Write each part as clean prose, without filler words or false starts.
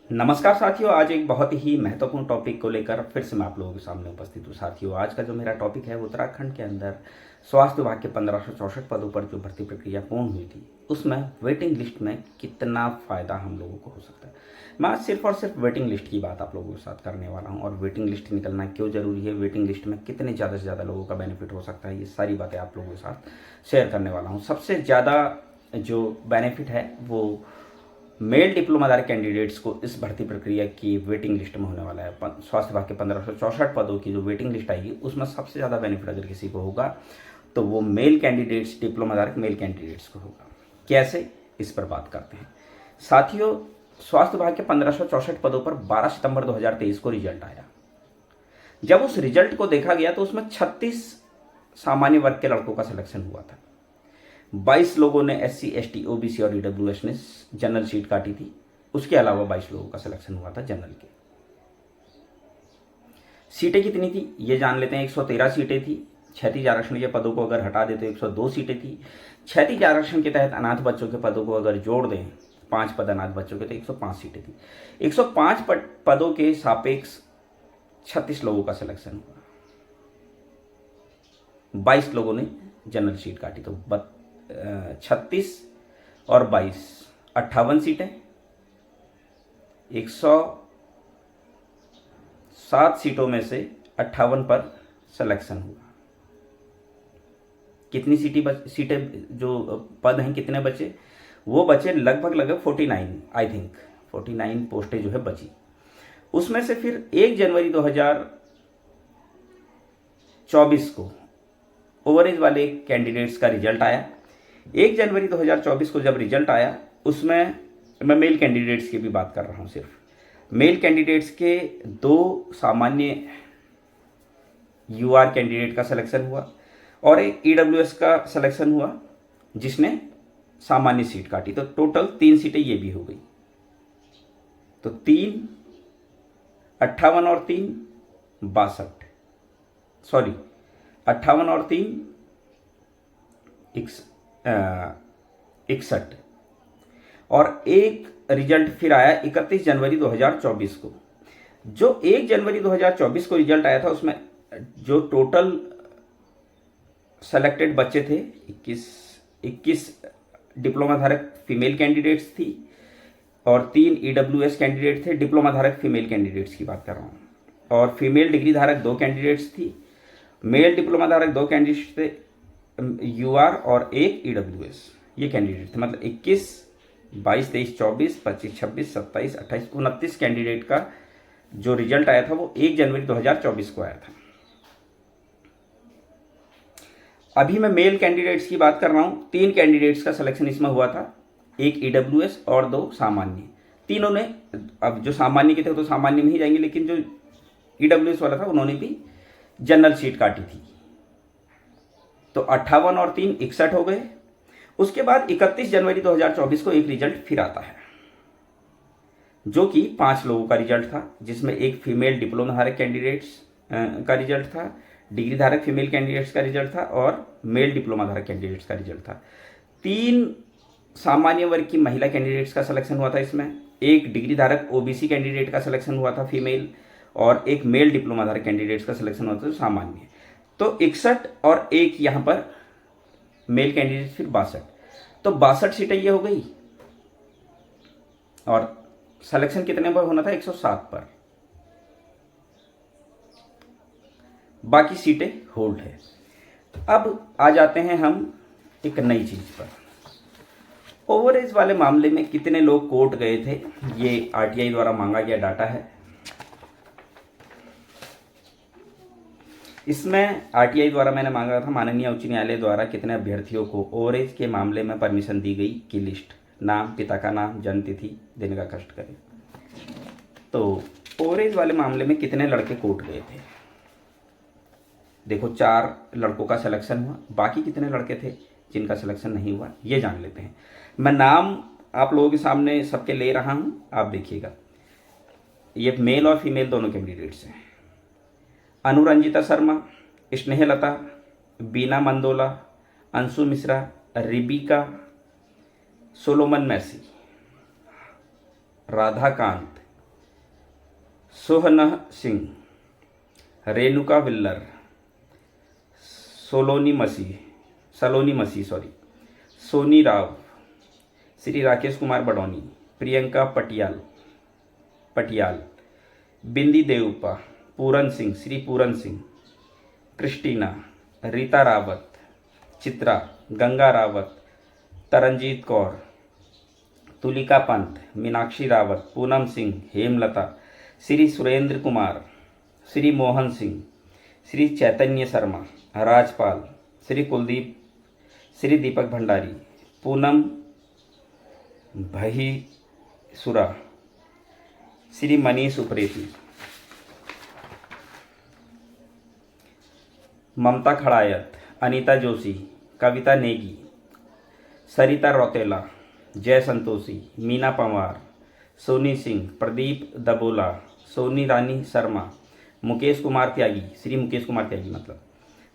नमस्कार साथियों, आज एक बहुत ही महत्वपूर्ण टॉपिक को लेकर फिर से मैं आप लोगों के सामने उपस्थित हूँ। साथियों, आज का जो मेरा टॉपिक है वो उत्तराखंड के अंदर स्वास्थ्य विभाग के 1564 पदों पर जो भर्ती प्रक्रिया पूर्ण हुई थी उसमें वेटिंग लिस्ट में कितना फ़ायदा हम लोगों को हो सकता है। मैं आज सिर्फ और सिर्फ वेटिंग लिस्ट की बात आप लोगों के साथ करने वाला हूँ और वेटिंग लिस्ट निकलना क्यों ज़रूरी है, वेटिंग लिस्ट में कितने ज़्यादा से ज़्यादा लोगों का बेनिफिट हो सकता है, ये सारी बातें आप लोगों के साथ शेयर करने वाला हूँ। सबसे ज़्यादा जो बेनिफिट है वो मेल डिप्लोमाधारी कैंडिडेट्स को इस भर्ती प्रक्रिया की वेटिंग लिस्ट में होने वाला है। स्वास्थ्य विभाग के 1564 पदों की जो वेटिंग लिस्ट आएगी उसमें सबसे ज़्यादा बेनिफिट अगर किसी को होगा तो वो मेल कैंडिडेट्स, डिप्लोमाधारक मेल कैंडिडेट्स को होगा। कैसे, इस पर बात करते हैं। साथियों, स्वास्थ्य विभाग के 1564 पदों पर 12 सितंबर 2023 को रिजल्ट आया। जब उस रिजल्ट को देखा गया तो उसमें 36 सामान्य वर्ग के लड़कों का सिलेक्शन हुआ था। 22 लोगों ने SC, ST, OBC और EWS ने जनरल सीट काटी थी। उसके अलावा 22 लोगों का सिलेक्शन हुआ था जनरल के। सीटें कितनी थी ये जान लेते हैं। 113 सीटें थी। क्षैतिज आरक्षण के पदों को अगर हटा दें तो 102 सीटें थी। क्षैतिज आरक्षण के तहत अनाथ बच्चों के पदों को अगर जोड़ दें, 5 पद अनाथ बच्चों के, तो 105 सीटें थी। 105 पदों के सापेक्ष 36 लोगों का सिलेक्शन हुआ। 22 लोगों ने जनरल सीट काटी, तो 36 और 22 58 सीटें। 107 सीटों में से 58 पर सिलेक्शन हुआ। कितनी सीटें जो पद हैं कितने बचे? वो बचे लगभग 49, आई थिंक 49 पोस्टें जो है बची। उसमें से फिर 1 जनवरी 2024 को ओवरेज वाले कैंडिडेट्स का रिजल्ट आया। 1 जनवरी 2024 को जब रिजल्ट आया उसमें मैं मेल कैंडिडेट्स की भी बात कर रहा हूँ। सिर्फ मेल कैंडिडेट्स के 2 सामान्य UR कैंडिडेट का सिलेक्शन हुआ और एक EWS का सिलेक्शन हुआ जिसने सामान्य सीट काटी, तो टोटल 3 सीटें ये भी हो गई। तो 3, 58 और 3 62, सॉरी 58 और 3 61, और एक रिजल्ट फिर आया 31 जनवरी 2024 को। जो 1 जनवरी 2024 को रिजल्ट आया था उसमें जो टोटल सेलेक्टेड बच्चे थे 21 डिप्लोमा धारक फीमेल कैंडिडेट्स थी और 3 EWS कैंडिडेट थे। डिप्लोमा धारक फीमेल कैंडिडेट्स की बात कर रहा हूँ। और फीमेल डिग्री धारक 2 कैंडिडेट्स थी। मेल डिप्लोमा धारक 2 कैंडिडेट्स थे, UR और एक EWS, ये कैंडिडेट थे। मतलब 21, 22, 23, 24, 25, 26, 27, 28, 29 कैंडिडेट का जो रिजल्ट आया था वो 1 जनवरी 2024 को आया था। अभी मैं मेल कैंडिडेट्स की बात कर रहा हूँ। 3 कैंडिडेट्स का सिलेक्शन इसमें हुआ था, एक EWS और 2 सामान्य। तीनों ने, अब जो सामान्य के थे तो सामान्य में ही जाएंगे, लेकिन जो EWS वाला था उन्होंने भी जनरल सीट काटी थी। तो 58 और 3 61 हो गए। उसके बाद 31 जनवरी 2024 को एक रिजल्ट फिर आता है जो कि 5 लोगों का रिजल्ट था, जिसमें एक फीमेल डिप्लोमा धारक कैंडिडेट्स का रिजल्ट था, डिग्री धारक फीमेल कैंडिडेट्स का रिजल्ट था और मेल डिप्लोमा धारक कैंडिडेट्स का रिजल्ट था। 3 सामान्य वर्ग की महिला कैंडिडेट्स का सिलेक्शन हुआ था इसमें। एक डिग्री धारक OBC कैंडिडेट का सिलेक्शन हुआ था फीमेल, और एक मेल डिप्लोमा धारक कैंडिडेट्स का सिलेक्शन हुआ था सामान्य। तो 61 और एक यहाँ पर मेल कैंडिडेट, फिर 62, तो 62 सीटें ये हो गई। और सिलेक्शन कितने पर होना था? 107 पर। बाकी सीटें होल्ड है। अब आ जाते हैं हम एक नई चीज पर। ओवरेज वाले मामले में कितने लोग कोर्ट गए थे, ये RTI द्वारा मांगा गया डाटा है। इसमें RTI द्वारा मैंने मांगा था माननीय उच्च न्यायालय द्वारा कितने अभ्यर्थियों को ओवरेज के मामले में परमिशन दी गई की लिस्ट, नाम, पिता का नाम, जन्म तिथि देने का कष्ट करें। तो ओवरेज वाले मामले में कितने लड़के कोर्ट गए थे? देखो, 4 लड़कों का सिलेक्शन हुआ। बाकी कितने लड़के थे जिनका सिलेक्शन नहीं हुआ ये जान लेते हैं। मैं नाम आप लोगों के सामने सबके ले रहा हूँ, आप देखिएगा। ये मेल और फीमेल दोनों कैंडिडेट्स हैं। Anuranjita Sharma, Snehlata, Beena Mandola, Anshu Mishra, Rebecca, Solomon Massey, Radhakant, Sohna Singh, Renuka विल्लर, सलोनी मसीह, सोनी राव, श्री राकेश कुमार बडौनी, प्रियंका पटियाल, बिंदी देवपा, पूरन सिंह, श्री पूरन सिंह, क्रिस्टीना, रीता रावत, चित्रा, गंगा रावत, तरनजीत कौर, तुलिका पंत, मीनाक्षी रावत, पूनम सिंह, हेमलता, श्री सुरेंद्र कुमार, श्री मोहन सिंह, श्री चैतन्य शर्मा, राजपाल, श्री कुलदीप, श्री दीपक भंडारी, पूनम भहीसुरा, श्री मनीष उप्रेती, ममता खड़ायत, अनीता जोशी, कविता नेगी, सरिता रौतेला, जय संतोषी, मीना पंवार, सोनी सिंह, प्रदीप दबोला, सोनी रानी शर्मा, मुकेश कुमार त्यागी, श्री मुकेश कुमार त्यागी मतलब,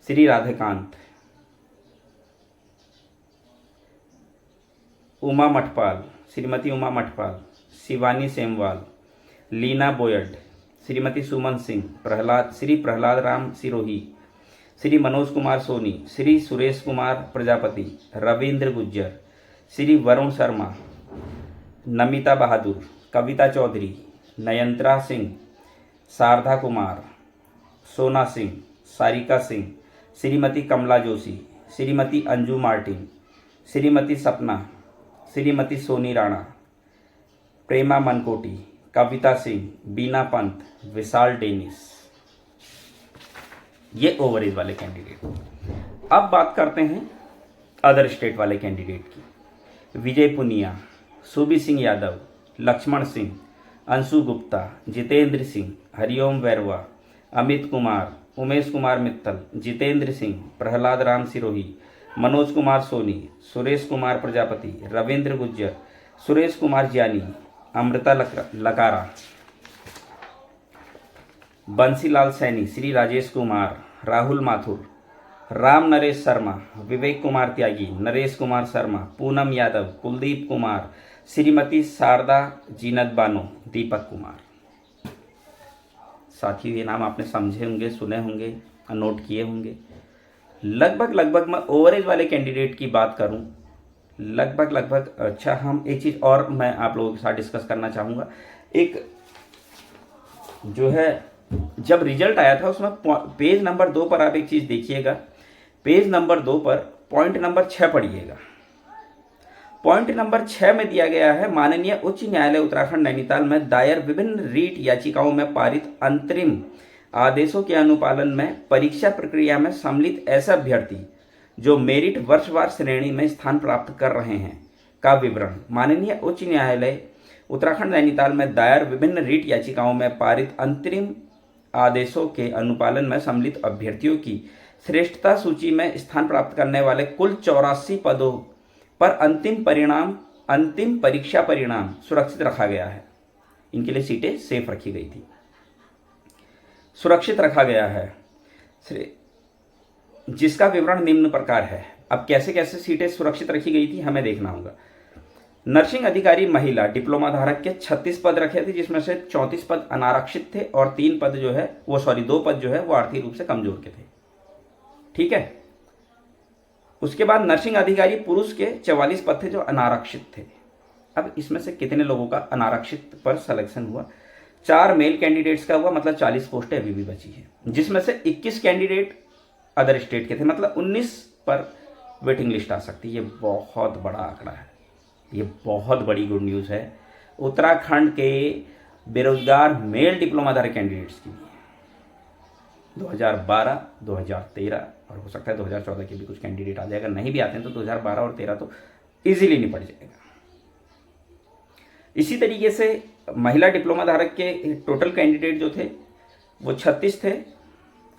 श्री राधेकांत, उमा मठपाल, श्रीमती उमा मठपाल, शिवानी सेमवाल, लीना बोयड, श्रीमती सुमन सिंह, श्री प्रहलाद राम सिरोही, श्री मनोज कुमार सोनी, श्री सुरेश कुमार प्रजापति, रविंद्र गुज्जर, श्री वरुण शर्मा, नमिता बहादुर, कविता चौधरी, नयंत्रा सिंह, शारदा कुमार, सोना सिंह, सारिका सिंह, श्रीमती कमला जोशी, श्रीमती अंजू मार्टिन, श्रीमती सपना, श्रीमती सोनी राणा, प्रेमा मनकोटी, कविता सिंह, बीना पंत, विशाल डेनिस। ये ओवरेज वाले कैंडिडेट। अब बात करते हैं अदर स्टेट वाले कैंडिडेट की। विजय पुनिया, सुबी सिंह यादव, लक्ष्मण सिंह, अंशु गुप्ता, जितेंद्र सिंह, हरिओम वैरवा, अमित कुमार, उमेश कुमार मित्तल, जितेंद्र सिंह, प्रहलाद राम सिरोही, मनोज कुमार सोनी, सुरेश कुमार प्रजापति, रविंद्र गुज्जर, सुरेश कुमार ज्ञानी, अमृता लकारा, बंसीलाल सैनी, श्री राजेश कुमार, राहुल माथुर, राम नरेश शर्मा, विवेक कुमार त्यागी, नरेश कुमार शर्मा, पूनम यादव, कुलदीप कुमार, श्रीमती शारदा जीनत बानो, दीपक कुमार। साथियों, ये नाम आपने समझे होंगे, सुने होंगे, नोट किए होंगे। लगभग मैं ओवरेज वाले कैंडिडेट की बात करूं, लगभग अच्छा, हम एक चीज़ और मैं आप लोगों के साथ डिस्कस करना चाहूँगा। एक जो है, जब रिजल्ट आया था उसमें पेज नंबर 2 पर आप एक चीज़ देखिएगा। पेज नंबर 2 पर पॉइंट नंबर 6 पढ़िएगा। पॉइंट नंबर 6 में दिया गया है, माननीय उच्च न्यायालय उत्तराखंड नैनीताल में दायर विभिन्न रीट याचिकाओं में पारित अंतरिम आदेशों के अनुपालन में परीक्षा प्रक्रिया में सम्मिलित ऐसे अभ्यर्थी जो मेरिट वर्षवार श्रेणी में स्थान प्राप्त कर रहे हैं का विवरण। माननीय उच्च न्यायालय उत्तराखंड नैनीताल में दायर विभिन्न रीट याचिकाओं में पारित अंतरिम आदेशों के अनुपालन में सम्मिलित अभ्यर्थियों की श्रेष्ठता सूची में स्थान प्राप्त करने वाले कुल 84 पदों पर अंतिम परीक्षा परिणाम सुरक्षित रखा गया है। इनके लिए सीटें सेफ रखी गई थी, सुरक्षित रखा गया है, जिसका विवरण निम्न प्रकार है। अब कैसे कैसे सीटें सुरक्षित रखी गई थी हमें देखना होगा। नर्सिंग अधिकारी महिला डिप्लोमा धारक के 36 पद रखे थे, जिसमें से 34 पद अनारक्षित थे और 2 पद जो है वो आर्थिक रूप से कमजोर के थे। ठीक है। उसके बाद नर्सिंग अधिकारी पुरुष के 44 पद थे जो अनारक्षित थे। अब इसमें से कितने लोगों का अनारक्षित पर सिलेक्शन हुआ? 4 मेल कैंडिडेट्स का हुआ, मतलब 40 पोस्टें अभी भी बची है, जिसमें से 21 कैंडिडेट अदर स्टेट के थे, मतलब 19 पर वेटिंग लिस्ट आ सकती है। ये बहुत बड़ा आंकड़ा है, ये बहुत बड़ी गुड न्यूज़ है उत्तराखंड के बेरोजगार मेल डिप्लोमाधारक कैंडिडेट्स के लिए। 2012, 2013 और हो सकता है 2014 के भी कुछ कैंडिडेट आ जाएगा, नहीं भी आते हैं तो 2012 और 13 तो इजीली निपट जाएगा। इसी तरीके से महिला डिप्लोमा धारक के टोटल कैंडिडेट जो थे वो 36 थे,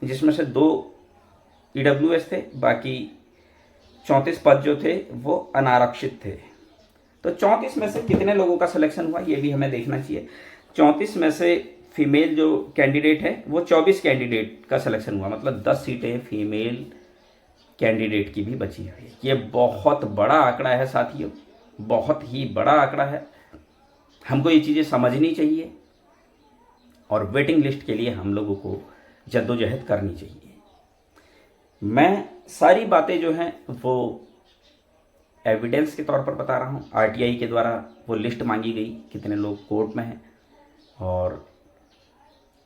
जिसमें से 2 EWS थे, बाकी 34 पद जो थे वो अनारक्षित थे। तो 34 में से कितने लोगों का सिलेक्शन हुआ ये भी हमें देखना चाहिए। 34 में से फीमेल जो कैंडिडेट है वो 24 कैंडिडेट का सिलेक्शन हुआ, मतलब 10 सीटें फीमेल कैंडिडेट की भी बची हुई है। ये बहुत बड़ा आंकड़ा है साथियों, बहुत ही बड़ा आंकड़ा है। हमको ये चीज़ें समझनी चाहिए और वेटिंग लिस्ट के लिए हम लोगों को जद्दोजहद करनी चाहिए। मैं सारी बातें जो हैं वो एविडेंस के तौर पर बता रहा हूँ। आरटीआई के द्वारा वो लिस्ट मांगी गई, कितने लोग कोर्ट में हैं और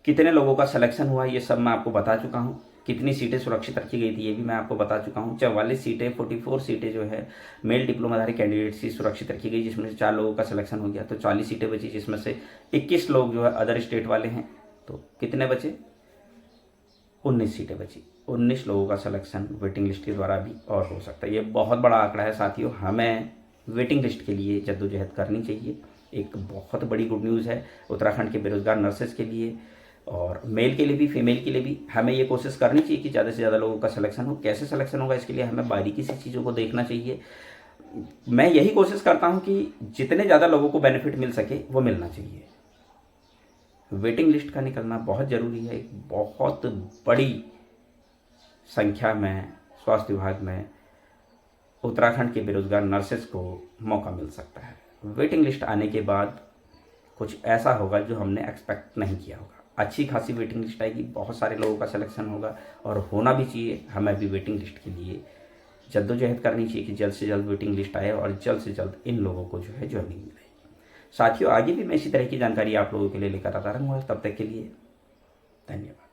कितने लोगों का सिलेक्शन हुआ, ये सब मैं आपको बता चुका हूँ। कितनी सीटें सुरक्षित रखी गई थी ये भी मैं आपको बता चुका हूँ। 44 सीटें 44 सीटें जो है मेल डिप्लोमाधारी कैंडिडेट्स की सुरक्षित रखी गई, जिसमें से 4 लोगों का सिलेक्शन हो गया, तो 40 सीटें बची, जिसमें से 21 लोग जो है अदर स्टेट वाले हैं। तो कितने बचे? 19 सीटें बची। 19 लोगों का सिलेक्शन वेटिंग लिस्ट के द्वारा भी और हो सकता है। ये बहुत बड़ा आंकड़ा है साथियों। हमें वेटिंग लिस्ट के लिए जद्दोजहद करनी चाहिए। एक बहुत बड़ी गुड न्यूज़ है उत्तराखंड के बेरोजगार नर्सेज के लिए, और मेल के लिए भी फीमेल के लिए भी। हमें ये कोशिश करनी चाहिए कि ज़्यादा से ज़्यादा लोगों का सिलेक्शन हो। कैसे सिलेक्शन होगा इसके लिए हमें बारीकी से चीज़ों को देखना चाहिए। मैं यही कोशिश करता हूँ कि जितने ज़्यादा लोगों को बेनिफिट मिल सके वो मिलना चाहिए। वेटिंग लिस्ट का निकलना बहुत ज़रूरी है। एक बहुत बड़ी संख्या में स्वास्थ्य विभाग में उत्तराखंड के बेरोजगार नर्सेस को मौका मिल सकता है। वेटिंग लिस्ट आने के बाद कुछ ऐसा होगा जो हमने एक्सपेक्ट नहीं किया होगा। अच्छी खासी वेटिंग लिस्ट आएगी, बहुत सारे लोगों का सिलेक्शन होगा और होना भी चाहिए। हमें भी वेटिंग लिस्ट के लिए जद्दोजहद करनी चाहिए कि जल्द से जल्द वेटिंग लिस्ट आए और जल्द से जल्द इन लोगों को जो है ज्वाइनिंग मिले। साथियों, आगे भी मैं इसी तरह की जानकारी आप लोगों के लिए लेकर आता रहूँगा। तब तक के लिए धन्यवाद।